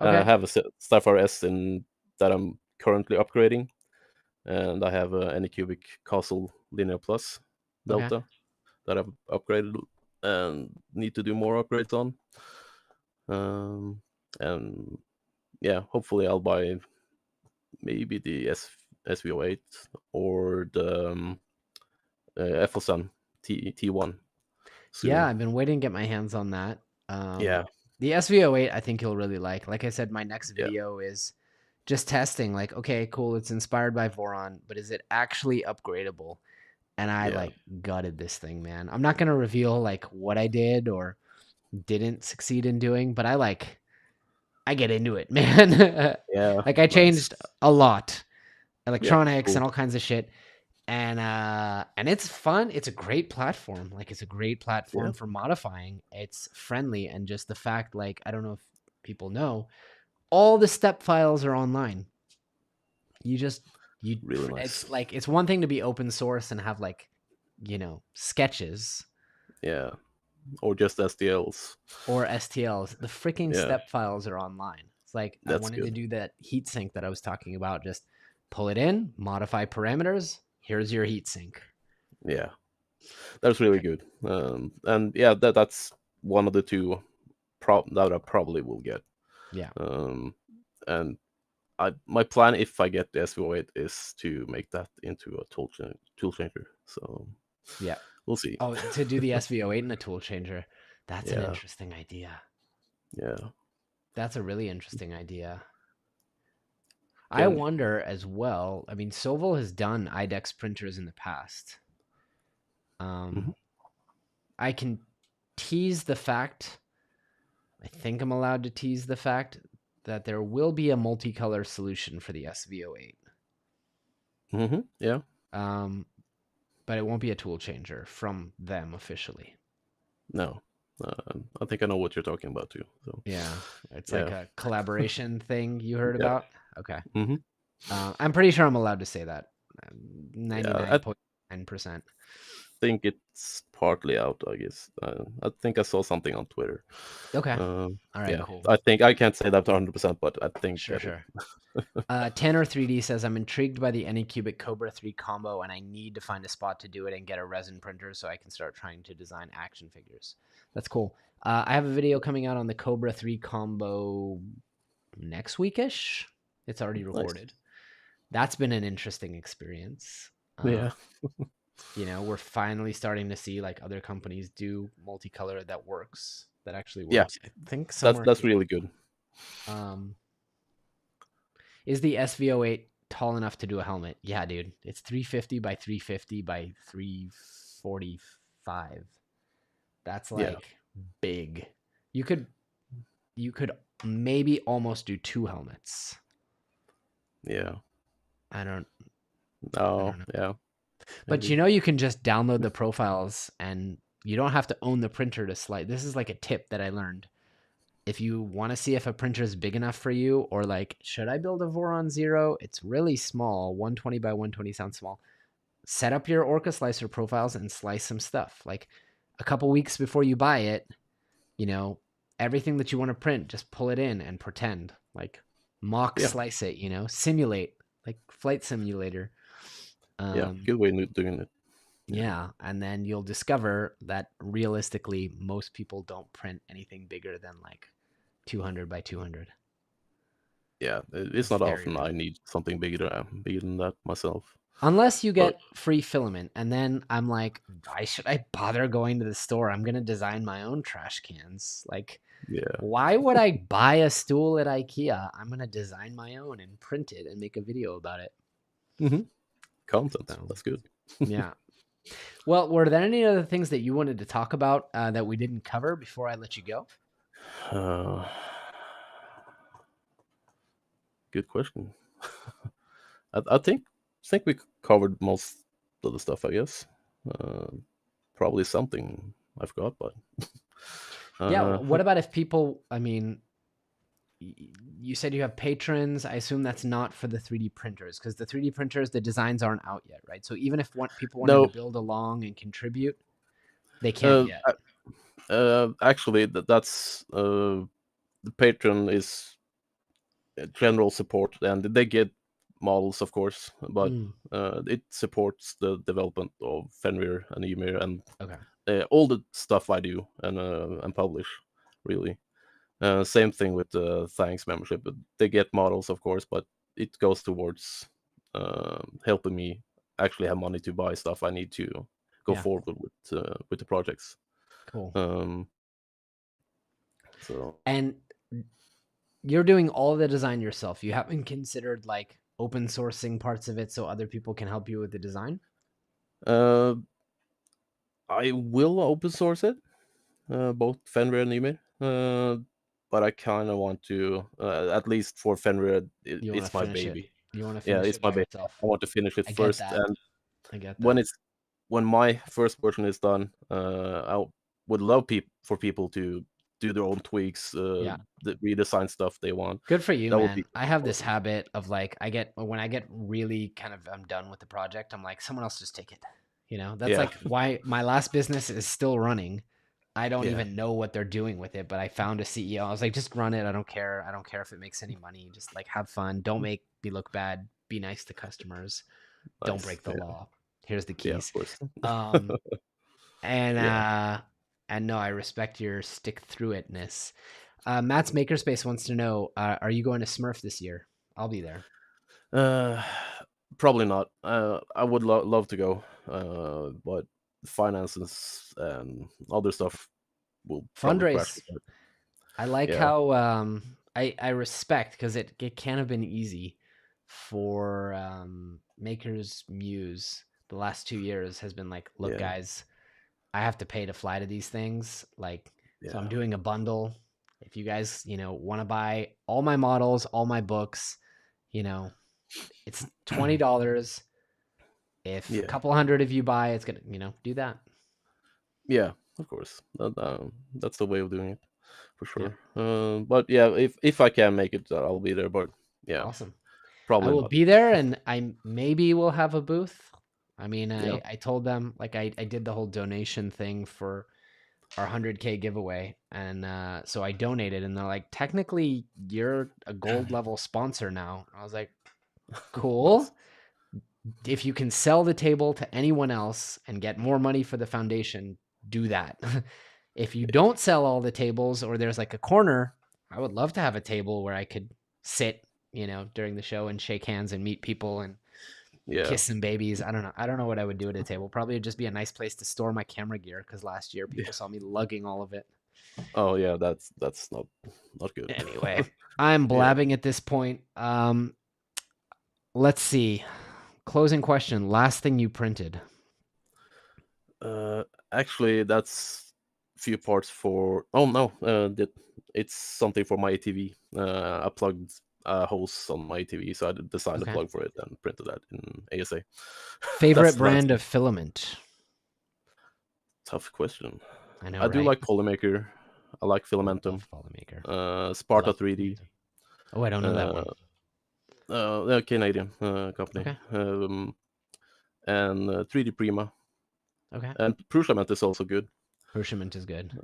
I Okay. have a Sapphire S in that I'm currently upgrading, and I have a Anycubic Castle Linear Plus Okay. Delta that I've upgraded and need to do more upgrades on. And yeah, hopefully I'll buy maybe the SVO8 or the FOSUN T1 Yeah, soon. I've been waiting to get my hands on that. Yeah, The SVO8, I think you'll really like. Like I said, my next yeah, video is just testing. Like, okay, cool, it's inspired by Voron, but is it actually upgradable? And I yeah, like gutted this thing, man. I'm not gonna reveal like what I did or didn't succeed in doing, but I get into it, man. yeah. Like I Nice. changed a lot, Yeah, electronics cool. and all kinds of shit. And it's fun. It's a great platform. Like it's a great Yeah, platform for modifying. It's friendly, and just the fact, like, I don't know if people know, all the step files are online. You just really it's nice. like it's one thing to be open source and have like, sketches Yeah, or just STLs. or STLs. The freaking Yeah, step files are online. It's like I that's wanted to good. do that heatsink that I was talking about. Just pull it in, modify parameters. Here's your heatsink. Yeah, that's really good. And yeah, that's one of the two that I probably will get. Yeah. Um, and my plan, if I get the SVO8, is to make that into a tool changer. So Yeah. we'll see. Oh, to do the SVO8 in a tool changer. That's an Yeah, interesting idea. yeah. That's a really interesting idea. I Can wonder as well. I mean, Soval has done IDEX printers in the past. mhm. I can tease the fact, I think I'm allowed to tease the fact that there will be a multicolor solution for the SVO8. Yeah. Um, but it won't be a tool changer from them officially. No, I think I know what you're talking about too. So Yeah, it's like yeah, a collaboration thing you heard yeah. about. Okay. hmm I'm pretty sure I'm allowed to say that. Yeah, I 99.9%. think it's partly out. I guess. I think I saw something on Twitter. Okay. Um, All right, yeah, cool. I think I can't say that 100%, but I think I Sure, did. sure. Tanner 3D says, I'm intrigued by the Anycubic Cobra 3 combo, and I need to find a spot to do it and get a resin printer so I can start trying to design action figures. That's cool. I have a video coming out on the Cobra 3 combo next weekish. It's already Nice. recorded. That's been an interesting experience. Yeah, We're finally starting to see like other companies do multicolor that works, that actually yeah. works. I think That's somewhere that's here. really good. Is the SVO8 tall enough to do a helmet? Yeah, dude. It's 350 by 350 by 345. That's Yeah, like big. You could maybe almost do two helmets. Yeah. I don't Oh, know. yeah. But Maybe. you can just download the profiles and you don't have to own the printer to slide. This is like a tip that I learned. If you want to see if a printer is big enough for you, or like, should I build a Voron Zero? It's really small. 120 by 120 sounds small. Set up your Orca Slicer profiles and slice some stuff. Like a couple weeks before you buy it, everything that you want to print, just pull it in and pretend. Like mock Yeah. slice it, simulate, like flight simulator. Yeah. Um, Good way of doing it. Yeah. yeah, and then you'll discover that realistically, most people don't print anything bigger than like 200 by 200. Yeah. It's not Very often rare. I need something bigger than that myself. Unless you But get free filament. And then I'm like, why should I bother going to the store? I'm going to design my own trash cans. Like, yeah. why would I buy a stool at IKEA? I'm going to design my own and print it and make a video about it. Hmm. Content. So, That's good. yeah. Well, were there any other things that you wanted to talk about that we didn't cover before I let you go? Uh, Good question. I think we covered most of the stuff. I guess. Uh, Probably something I forgot, but Yeah. uh, What about if people, I mean, you said you have patrons. I assume that's not for the 3D printers because the 3D printers, the designs aren't out yet, right? So even if people wanted to no. build along and contribute, they can't yet. Actually, that's the patron is general support, and they get models, of course, but Mm, it supports the development of Fenrir and Ymir and okay. all the stuff I do and publish, really. Same thing with the Thanks membership. They get models, of course, but it goes towards helping me actually have money to buy stuff I need to go Yeah. forward with the projects. Cool. Um, so And you're doing all the design yourself. You haven't considered like open sourcing parts of it so other people can help you with the design? uh, I will open source it, both Fenrir and Ymir. But I kind of want to, at least for Fenrir, You want to it's my finish it. baby. You want to Yeah, finish it's it my by baby. yourself. I want to finish it I get first, that. and I get when that. it's when my first version is done, I would love for people to do their own tweaks, Yeah. the redesign stuff they want. Good for you, That would man. be I have this awesome. habit of like when I get really kind of I'm done with the project, I'm like someone else just take it. That's Yeah, like why my last business is still running. I don't yeah, even know what they're doing with it, but I found a CEO. I was like, just run it. I don't care. I don't care if it makes any money. Just like have fun. Don't make me look bad. Be nice to customers. Don't nice. break the law. Here's the Yeah, of keys. course. Um and Yeah. no, I respect your stick through itness. Matt's Makerspace wants to know: are you going to Smurf this year? I'll be there. Uh, Probably not. I would love to go, but finances and other stuff will probably crash. Fundraise. I like Yeah, how I respect because it can have been easy for Maker's Muse. The last 2 years has been like, look, yeah, guys, I have to pay to fly to these things. Like, so I'm yeah, doing a bundle. If you guys, want to buy all my models, all my books, you know, it's $20. If a yeah, couple hundred of you buy, it's gonna, do that. yeah. Of course, that's the way of doing it for Yeah, sure. But yeah, if I can make it, I'll be there. But yeah, awesome. I probably will not. be there, and I maybe will have a booth. I mean, Yeah, I told them like I did the whole donation thing for our 100K giveaway, and so I donated, and they're like, technically, you're a gold level sponsor now. I was like, nice. cool. If you can sell the table to anyone else and get more money for the foundation, do that. If you don't sell all the tables or there's like a corner, I would love to have a table where I could sit, during the show and shake hands and meet people and Yeah, kiss some babies. I don't know. I don't know what I would do at a table. Probably it'd just be a nice place to store my camera gear because last year yeah. people saw me lugging all of it. Oh yeah, that's not good. Anyway, I'm Yeah. blabbing at this point. Let's see. Closing question. Last thing you printed. Uh, Actually, that's few parts for. Oh no, that it's something for my ATV. I plugged hose on my TV, so I designed a Okay. plug for it and printed that in ASA. Favorite That's brand of filament? tough question. I know, I do right? like Polymaker. I like Filamentum. Love Polymaker. Sparta Love 3D. Filamentum. Oh, I don't know that one. A Canadian company. Okay. And 3D Prima. Okay. And Prusament is also good. Prushiment is good.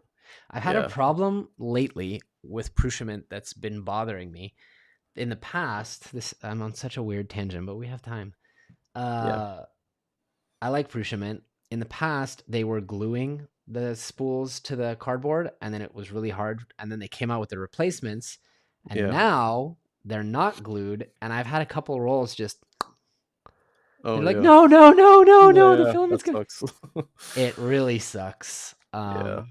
I've had a Yeah. problem lately with Prushiment that's been bothering me. In the past, I'm on such a weird tangent, but we have time. Yeah. I like Prushiment. In the past, they were gluing the spools to the cardboard, and then it was really hard. And then they came out with the replacements, and Yeah. now they're not glued. And I've had a couple rolls just. Oh, They're like, yeah. no, the Yeah, filament's that good. sucks. It really sucks. Yeah.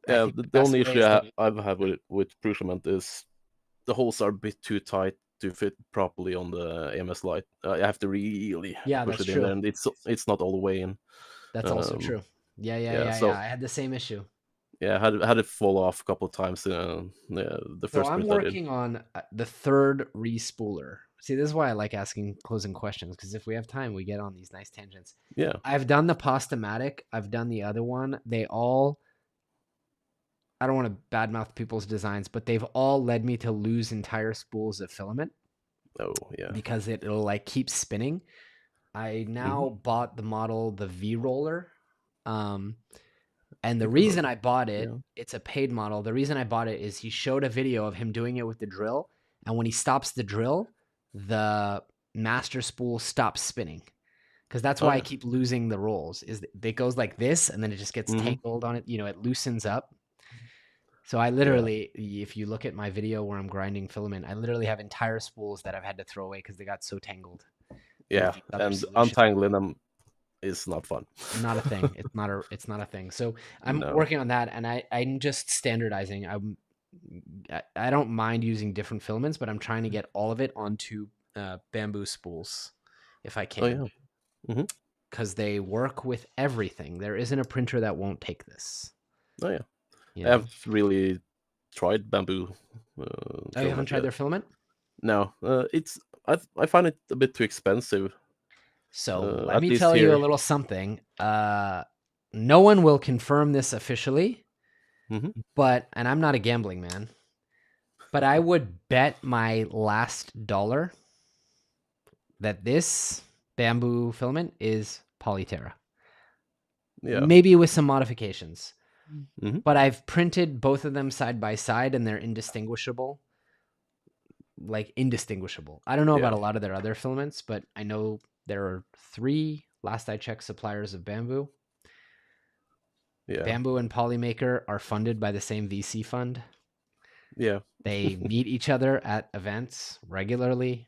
I Yeah, think the the best only way issue is to. I've had with Prusament is the holes are a bit too tight to fit properly on the AMS light. I have to really Yeah, push that's it in there, true. and it's not all the way in. That's also Um, true. Yeah. yeah, so I had the same issue. yeah, I had it fall off a couple of times. The So first I'm print I did. working on the third respooler. See, this is why I like asking closing questions, because if we have time, we get on these nice tangents. Yeah. I've done the Postamatic. I've done the other one. They all, I don't want to badmouth people's designs, but they've all led me to lose entire spools of filament Oh, yeah. because it'll like keep spinning. I now bought the model, the V roller. Um, And the Think I heard reason it. I bought it, Yeah. it's a paid model. The reason I bought it is he showed a video of him doing it with the drill. And when he stops the drill, the master spool stops spinning. Because that's Oh, why I yeah. keep losing the rolls. Is it goes like this and then it just gets Mhm. tangled on it. It loosens up. So I Yeah. literally, if you look at my video where I'm grinding filament, I literally have entire spools that I've had to throw away because they got so tangled. Yeah. With these other And solutions. untangling them is not fun. Not a thing. It's not a thing. So I'm No. working on that, and I'm just standardizing. I don't mind using different filaments, but I'm trying to get all of it onto bamboo spools if I Oh, can, yeah. Mhm. because they work with everything. There isn't a printer that won't take this. Oh, yeah. You I know? have really tried bamboo Oh, you haven't filament tried yet. their filament? No, I find it a bit too expensive. So let At me least tell you a here. little something. No one will confirm this officially, Mhm. and I'm not a gambling man, but I would bet my last dollar that this bamboo filament is Polyterra. Yeah. Maybe with some modifications. Mhm. But I've printed both of them side by side and they're indistinguishable. Like indistinguishable. I don't know about Yeah. a lot of their other filaments, but I know there are 3, last I checked, suppliers of bamboo. Yeah. Bamboo and Polymaker are funded by the same VC fund. Yeah. They meet each other at events regularly.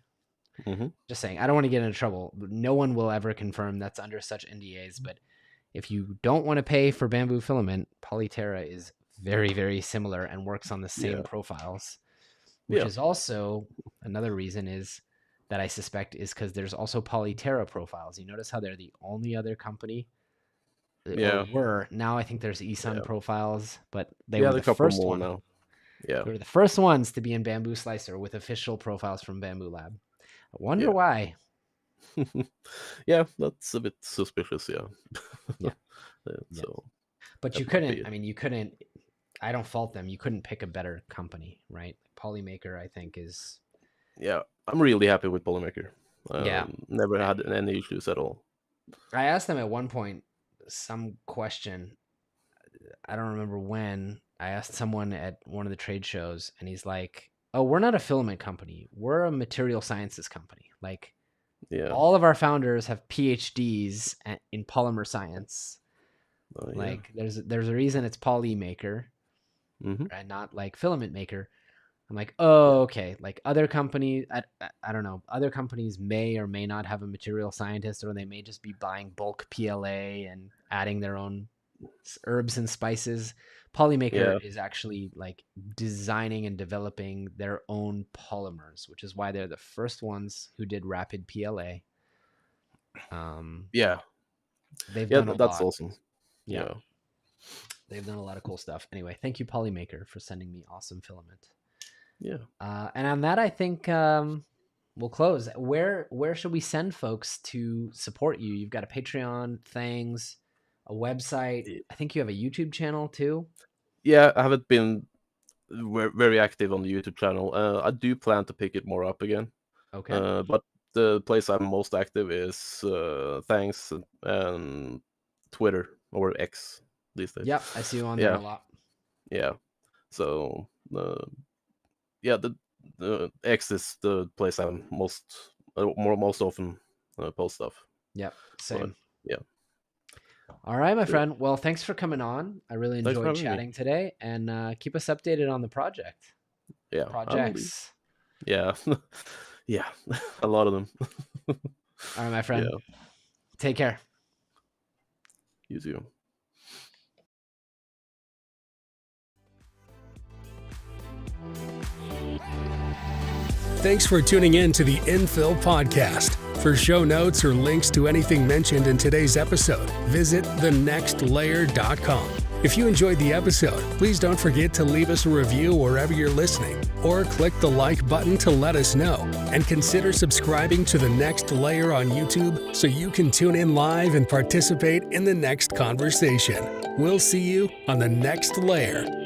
Mhm. Just saying, I don't want to get into trouble. No one will ever confirm that's under such NDAs, but if you don't want to pay for bamboo filament, Polyterra is very, very similar and works on the same Yeah. profiles, which Yeah. is also another reason is that I suspect is because there's also Polyterra profiles. You notice how they're the only other company, Yeah. or were. Now I think there's ESUN Yeah. profiles, but they Yeah. were A the couple first more one. now. Yeah. They were the first ones to be in Bamboo Slicer with official profiles from Bamboo Lab. I wonder Yeah. why. Yeah. That's a bit suspicious. Yeah. Yeah. So But you that might be couldn't, it. I mean, you couldn't, I don't fault them. You couldn't pick a better company, right? Polymaker, I think, is. Yeah. I'm really happy with Polymaker. Yeah. Never had any issues at all. I asked them at one point some question. I don't remember when. I asked someone at one of the trade shows, and he's like, "Oh, we're not a filament company. We're a material sciences company. Like, Yeah. all of our founders have PhDs in polymer science. Oh, yeah. Like, there's a reason it's Polymaker Mhm. and not like Filament Maker." I'm like, oh, Yeah. okay. Like other companies, I don't know. Other companies may or may not have a material scientist, or they may just be buying bulk PLA and adding their own herbs and spices. Polymaker Yeah. is actually like designing and developing their own polymers, which is why they're the first ones who did rapid PLA. Yeah. They've Yeah. done a That's lot. awesome. Yeah, Yeah. they've done a lot of cool stuff. Anyway, thank you, Polymaker, for sending me awesome filament. Yeah. And on that, I think we'll close. Where should we send folks to support you? You've got a Patreon, things, a website. I think you have a YouTube channel too. Yeah, I haven't been very active on the YouTube channel. I do plan to pick it more up again. Okay. But the place I'm most active is Thanks and Twitter or X these days. Yep, I see you on there Yeah, a lot. yeah. So yeah, the X is the place I'm most often post stuff. Yep, But same. yeah, All right, my cool. friend. Well, thanks for coming on. I really Thanks for enjoyed having me. chatting today, and keep us updated on the project. Yeah, I will do. Projects. Yeah, yeah, a lot of them. All right, my friend. Yeah, Take care. you too. Thanks for tuning in to the Infill Podcast. For show notes or links to anything mentioned in today's episode, visit thenextlayer.com. If you enjoyed the episode, please don't forget to leave us a review wherever you're listening, or click the like button to let us know. And consider subscribing to The Next Layer on YouTube so you can tune in live and participate in the next conversation. We'll see you on the next layer.